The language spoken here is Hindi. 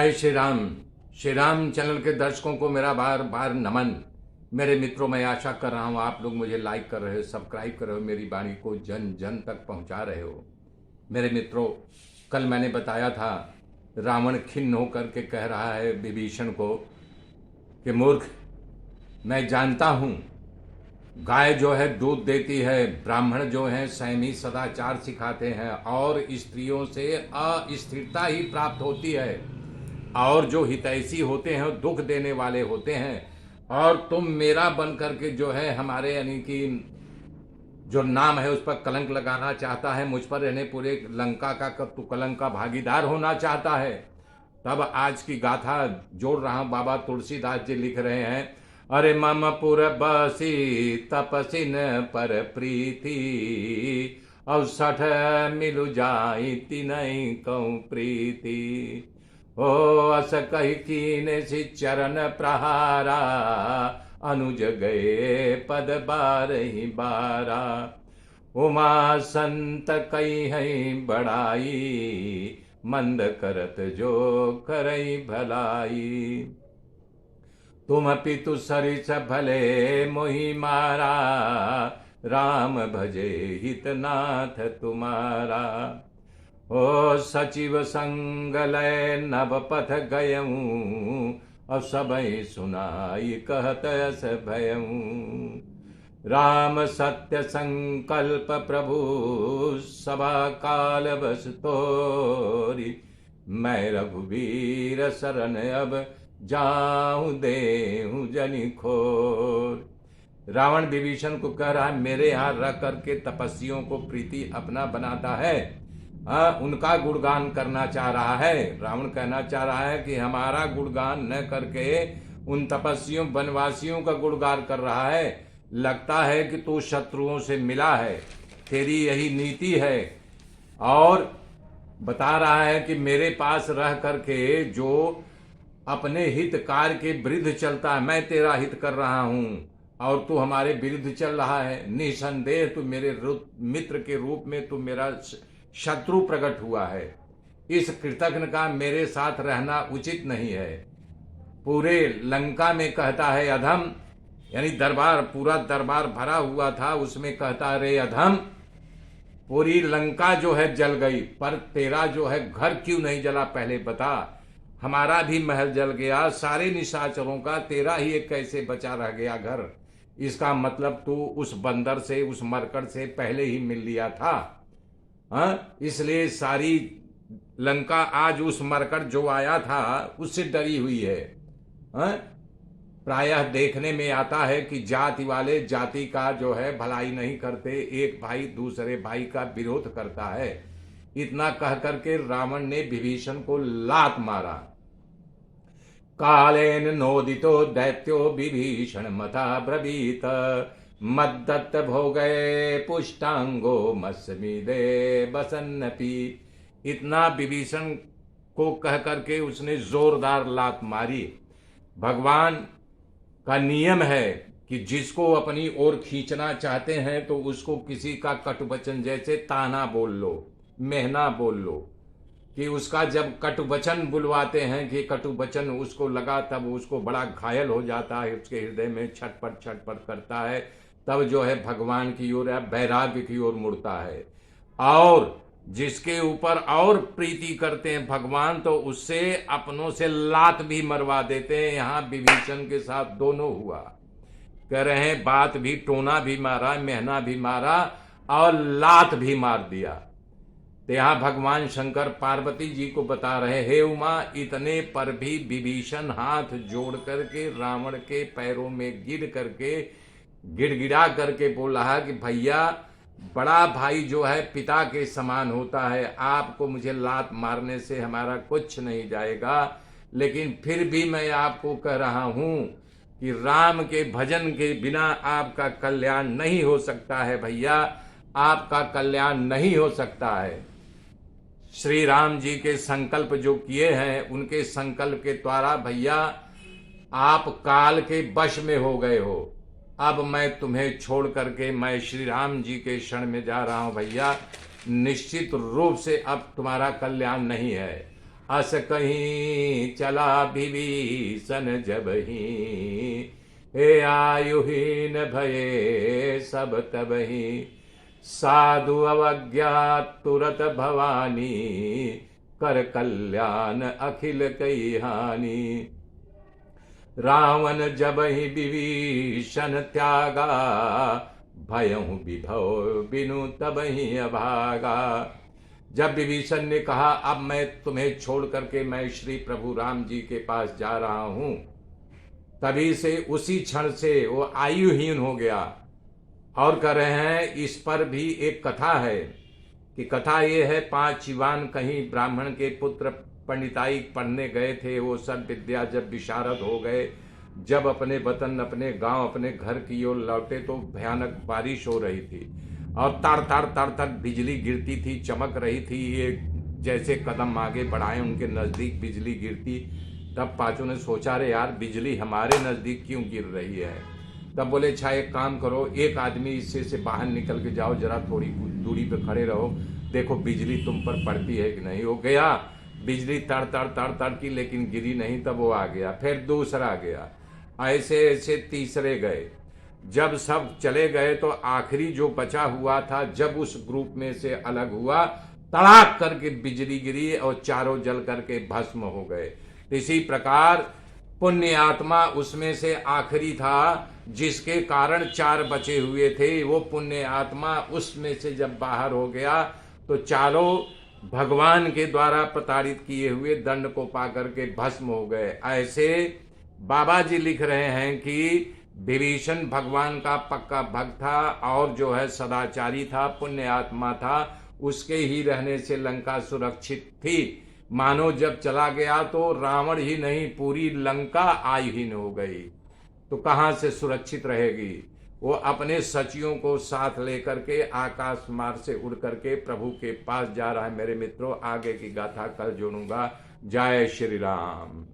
जय श्री राम। श्री राम चैनल के दर्शकों को मेरा बार बार नमन। मेरे मित्रों, मैं आशा कर रहा हूँ आप लोग मुझे लाइक कर रहे हो, सब्सक्राइब कर रहे हो, मेरी वाणी को जन जन तक पहुँचा रहे हो। मेरे मित्रों, कल मैंने बताया था रावण खिन्न होकर के कह रहा है विभीषण को कि मूर्ख, मैं जानता हूँ गाय जो है दूध देती है, ब्राह्मण जो हैं संयमी सदाचार सिखाते हैं और स्त्रियों से अस्थिरता ही प्राप्त होती है, और जो हितैषी होते हैं दुख देने वाले होते हैं, और तुम मेरा बन करके जो है हमारे यानी कि जो नाम है उस पर कलंक लगाना चाहता है, मुझ पर रहने पूरे लंका का तू कलंक का भागीदार होना चाहता है। तब आज की गाथा जोड़ रहा हूं। बाबा तुलसीदास जी लिख रहे हैं, अरे मम पुर बसी तपसिन पर प्रीति, अवसठ मिलु जाई तिनई कहूँ प्रीति। ओ अस कही कीने सी चरण प्रहारा, अनुज गए पद बारही बारा। उमा संत कई है बड़ाई, मंद करत जो करई भलाई। तुम पितु सरिस भले मोहि मारा, राम भजे हितनाथ तुम्हारा। ओ सचिव संग लय नभ पथ गयऊँ, अब सबई सुनाई कहत अस भयऊँ। राम सत्य संकल्प प्रभु सभा काल बस तोरी, मैं रघुवीर शरण अब जाऊं देहूं जनि खोर। रावण विभीषण को कह रहा है मेरे यहाँ रह करके तपस्वियों को प्रीति अपना बनाता है, उनका गुणगान करना चाह रहा है। रावण कहना चाह रहा है कि हमारा गुणगान न करके उन तपस्वियों वनवासियों का गुणगान कर रहा है। लगता है कि तू शत्रुओं से मिला है, तेरी यही नीति है, और बता रहा है कि मेरे पास रह करके जो अपने हित कार्य के विरुद्ध चलता है, मैं तेरा हित कर रहा हूँ और तू हमारे विरुद्ध चल रहा है। निसंदेह तू मेरे मित्र के रूप में तू मेरा शत्रु प्रकट हुआ है। इस कृतघ्न का मेरे साथ रहना उचित नहीं है। पूरे लंका में कहता है अधम, यानी दरबार, पूरा दरबार भरा हुआ था, उसमें कहता रे अधम, पूरी लंका जो है जल गई, पर तेरा जो है घर क्यों नहीं जला पहले बता। हमारा भी महल जल गया, सारे निशाचरों का, तेरा ही एक कैसे बचा रह गया घर। इसका मतलब तू उस बंदर से, उस मरकड़ से पहले ही मिल लिया था। इसलिए सारी लंका आज उस मरकड़ जो आया था उससे डरी हुई है। प्रायः देखने में आता है कि जाति वाले जाति का जो है भलाई नहीं करते, एक भाई दूसरे भाई का विरोध करता है। इतना कह करके रावण ने विभीषण को लात मारा। कालेन नोदितो दैत्यो विभीषण मथा ब्रवीत, मद्दत्त भोगे पुष्टांगो मस्मिदे बसन्नपि। इतना विभीषण को कह करके उसने जोरदार लात मारी। भगवान का नियम है कि जिसको अपनी ओर खींचना चाहते हैं तो उसको किसी का कटुवचन, जैसे ताना बोल लो, मेहना बोल लो, कि उसका जब कटुवचन बुलवाते हैं कि कटुवचन उसको लगा, तब उसको बड़ा घायल हो जाता है, उसके हृदय में छटपट छटपट करता है, तब जो है भगवान की ओर या वैराग्य की ओर मुड़ता है। और जिसके ऊपर और प्रीति करते हैं भगवान, तो उससे अपनों से लात भी मरवा देते हैं। यहाँ विभीषण के साथ दोनों हुआ। कह रहे हैं बात भी, टोना भी मारा, मेहना भी मारा और लात भी मार दिया। तो यहाँ भगवान शंकर पार्वती जी को बता रहे, हे उमा, इतने पर भी विभीषण हाथ जोड़ करके रावण के पैरों में गिर करके गिड़गिड़ा करके बोल रहा कि भैया, बड़ा भाई जो है पिता के समान होता है, आपको मुझे लात मारने से हमारा कुछ नहीं जाएगा, लेकिन फिर भी मैं आपको कह रहा हूं कि राम के भजन के बिना आपका कल्याण नहीं हो सकता है। भैया, आपका कल्याण नहीं हो सकता है। श्री राम जी के संकल्प जो किए हैं, उनके संकल्प के द्वारा भैया आप काल के वश में हो गए हो। अब मैं तुम्हें छोड़ करके मैं श्री राम जी के शरण में जा रहा हूं। भैया, निश्चित रूप से अब तुम्हारा कल्याण नहीं है। अस कहीं चला विभीषण जब ही, हे आयुहीन भये सब तबहि, साधु अवज्ञा तुरत भवानी, कर कल्याण अखिल कई हानि। रावण जब ही विभीषण त्यागा, भयहु विभव बिनु तब ही अभागा। जब विभीषण ने कहा अब मैं तुम्हें छोड़ करके मैं श्री प्रभु राम जी के पास जा रहा हूं, तभी से उसी क्षण से वो आयुहीन हो गया। और कह रहे हैं इस पर भी एक कथा है कि कथा ये है, 5 युवान कहीं ब्राह्मण के पुत्र पंडिताई पढ़ने गए थे। वो सब विद्या जब विशारद हो गए, जब अपने वतन अपने गांव अपने घर की ओर लौटे तो भयानक बारिश हो रही थी और तार तार तार तार बिजली गिरती थी, चमक रही थी। ये जैसे कदम आगे बढ़ाए उनके नज़दीक बिजली गिरती। तब पांचों ने सोचा रे यार बिजली हमारे नज़दीक क्यों गिर रही है। तब बोले अच्छा एक काम करो, एक आदमी इससे से बाहर निकल के जाओ, जरा थोड़ी दूरी पे खड़े रहो, देखो बिजली तुम पर पड़ती है कि नहीं। हो गया, बिजली तड़ तड़ तड़ तड़ की लेकिन गिरी नहीं। तब वो आ गया, फिर दूसरा गया, ऐसे ऐसे तीसरे गए। जब सब चले गए तो आखिरी जो बचा हुआ था, जब उस ग्रुप में से अलग हुआ, तड़ाक करके बिजली गिरी और चारों जल करके भस्म हो गए। इसी प्रकार पुण्य आत्मा उसमें से आखिरी था, जिसके कारण 4 बचे हुए थे। वो पुण्य आत्मा उसमें से जब बाहर हो गया तो चारों भगवान के द्वारा प्रताड़ित किए हुए दंड को पाकर के भस्म हो गए। ऐसे बाबा जी लिख रहे हैं कि विभीषण भगवान का पक्का भक्त था और जो है सदाचारी था, पुण्य आत्मा था, उसके ही रहने से लंका सुरक्षित थी। मानो जब चला गया तो रावण ही नहीं पूरी लंका आयुहीन हो गई, तो कहाँ से सुरक्षित रहेगी। वो अपने सचियों को साथ लेकर के आकाश मार्ग से उड़ करके प्रभु के पास जा रहा है। मेरे मित्रों, आगे की गाथा कल जोड़ूंगा। जय श्री राम।